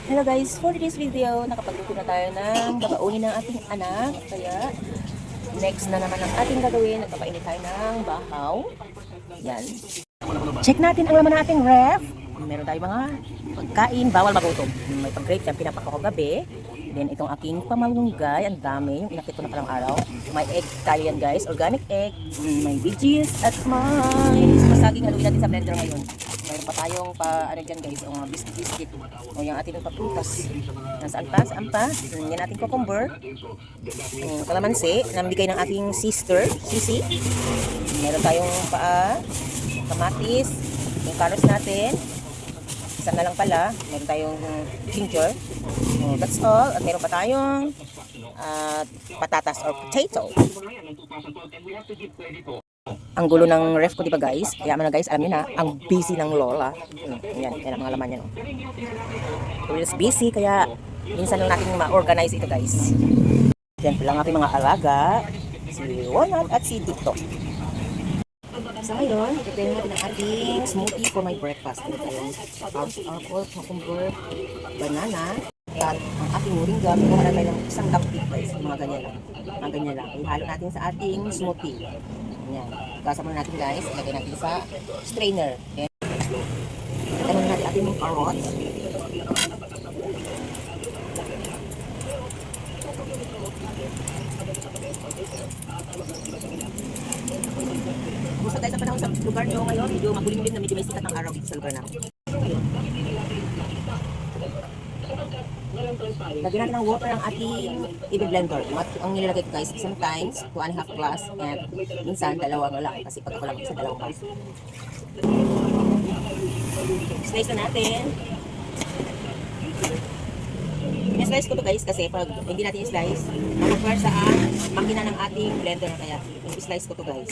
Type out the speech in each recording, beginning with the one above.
Hello guys, for this video, nakapagluto na tayo ng babaunin ng ating anak. Kaya, next na naman ang ating gagawin. Nagpapainit tayo ng bahaw. Yan. Check natin ang laman ng ating ref. Meron tayong mga pagkain, bawal magutom. May pag-grate yan, pinapako ko gabi. Then itong aking pamalunggay, ang dami. Yung inakit ko na palang araw. May egg tayo yan guys, organic egg. May veggies at may masaging haluin natin sa blender ngayon. Mayroon pa tayong ano dyan guys, o mga biscuit. O yung ating paprutas. Nasaan pa? Saan pa? Yan ating cucumber. Kalamansi, nambigay ng ating sister, Sisi. Meron tayong kamatis, yung carrots natin. Isa na lang pala, meron tayong ginger. That's all. At meron pa tayong patatas or potato. Ang gulo ng ref ko, di ba guys? Kaya na guys, alam niyo na, ang busy ng lola. Yan ang mga laman yan. Always busy, kaya minsan lang natin ma-organize ito guys. Yan pala ang aking mga alaga, si Walnut at si Dito. So ngayon, prepare natin ang ating smoothie for my breakfast. Ito tayong apple, cucumber, banana, at ang ating moringa. Pagkahala tayo ng isang kapit guys, mga ganyan lang. Mga ganyan lang. Ihalo natin sa ating smoothie. Yan. Gasa muna natin guys, ilagay natin sa strainer. Okay. Ilagay muna natin ating carrots. Gusto tayo sa panahon sa lugar nyo ngayon, medyo magulimlim na medyo may sikat ng araw dito sa lugar namin. Lagyan natin ng water ang ating i-blender. Ang nilalagay ko guys, sometimes 2.5 glass and minsan dalawang lang kasi pag ako lang isa dalawang glass. Slice na natin. Slice ko to guys kasi pag hindi natin i-slice, mag-require sa makina ng ating blender na kaya i-slice ko to guys.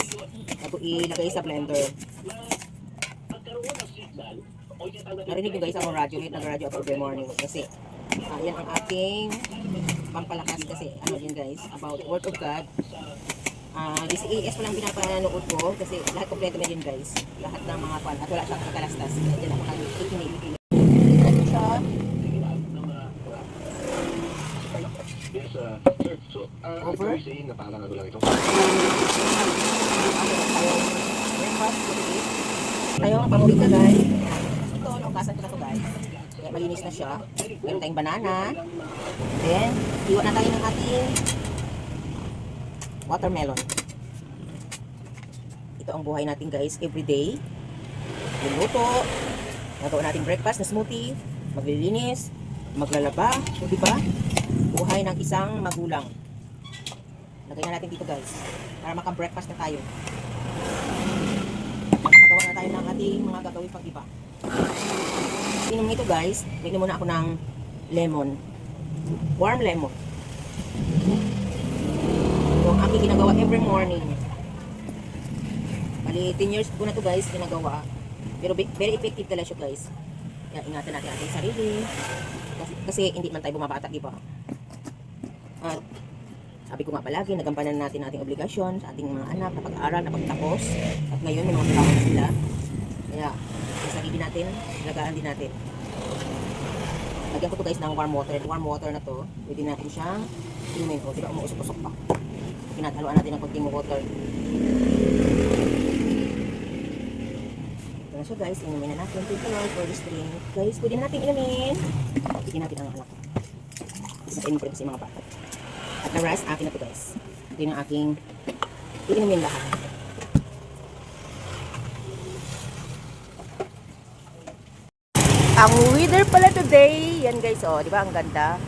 Bago ilagay sa blender. Narinig nyo guys ang radyo, nag-radyo ako every morning kasi yan ang ating pampalakas kasi ano yun guys, about the word of God. This AS ko lang pinapanood ko kasi lahat kompleto na yun guys. Lahat ng mga pan at wala siyang kakalastas. Yan ako nakikinig. Ito siya. Over. Tayo ang paborito guys. Ito, naukasan ko na to guys. Kaya malinis na siya. Meron tayong banana. Then, iwan na tayo ng ating watermelon. Ito ang buhay natin guys everyday. Luluto. Nagawa natin breakfast na smoothie. Maglilinis. Maglalaba. O diba? Buhay ng isang magulang. Lagay na natin dito guys. Para maka-breakfast na tayo. Makagawa na tayo ng ating mga gagawin pang iba. Inom nito guys. Bigyan muna ako ng lemon. Warm lemon. Yung aking ginagawa every morning. Bali 10 years ko na to guys ginagawa. Pero very effective talaga siya guys. Kaya ingatan natin ating sarili. Kasi hindi man tayo bumabata, di ba? At sabi ko nga palagi, nagampanan natin ating obligasyon sa ating mga anak na pag-aaral, na pagtapos. At ngayon may mga trabaho na sila. Kaya sa sarili natin, alagaan din natin. Lagyan ko to guys ng warm water. Warm water na to, pwede natin siyang inumin. O, diba umuusok-usok pa. Pinathaluan natin ng konting water. Ito na siya guys, inumin na natin. Thank you Lord for this drink. Guys, pwede natin inumin. Pwede natin ang anak ko. Isain ko rin kasi mga bata. At na rest, akin na to guys. Ito yung aking iinumin lahat. Ang weather pala today. Yan guys, oh, di ba ang ganda?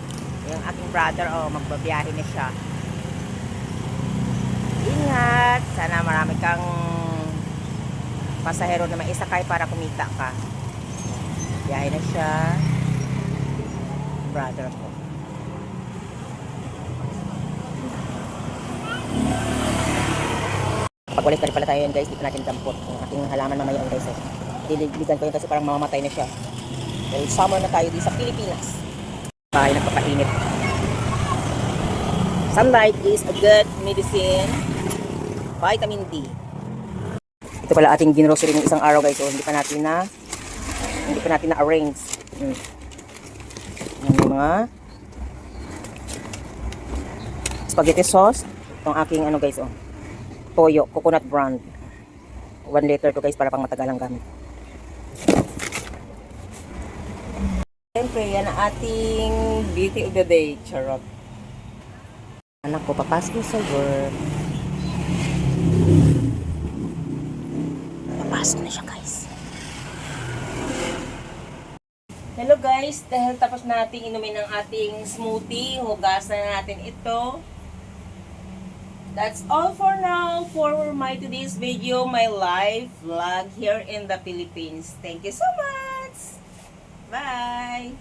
Yung aking brother, oh, magbabiyahe na siya. Ingat. Sana marami kang pasahero na maisakay para kumita ka. Biyahe na siya. Brother ko. Pag-ulit ka rin pala tayo yan guys, dito natin dampot yung ating halaman mamaya guys. Diligan ko yun kasi parang mamamatay na siya. Dahil summer na tayo dito sa Pilipinas. Bahay nagpapainit. Sunlight is a good medicine. Vitamin D. Ito pala ating ginrocery ng isang araw guys. So, hindi pa natin na-arrange. mga spaghetti sauce. Itong aking ano guys, oh. Toyo, coconut brand. 1 liter to guys para pang matagalang gamit. Siyempre, yan ang ating beauty of the day. Charot. Anak ko, papasok sa work. Papasok na siya guys. Hello guys, dahil tapos nating inumin ang ating smoothie, hugasan na natin ito. That's all for now for my today's video, my live vlog here in the Philippines. Thank you so much! Bye!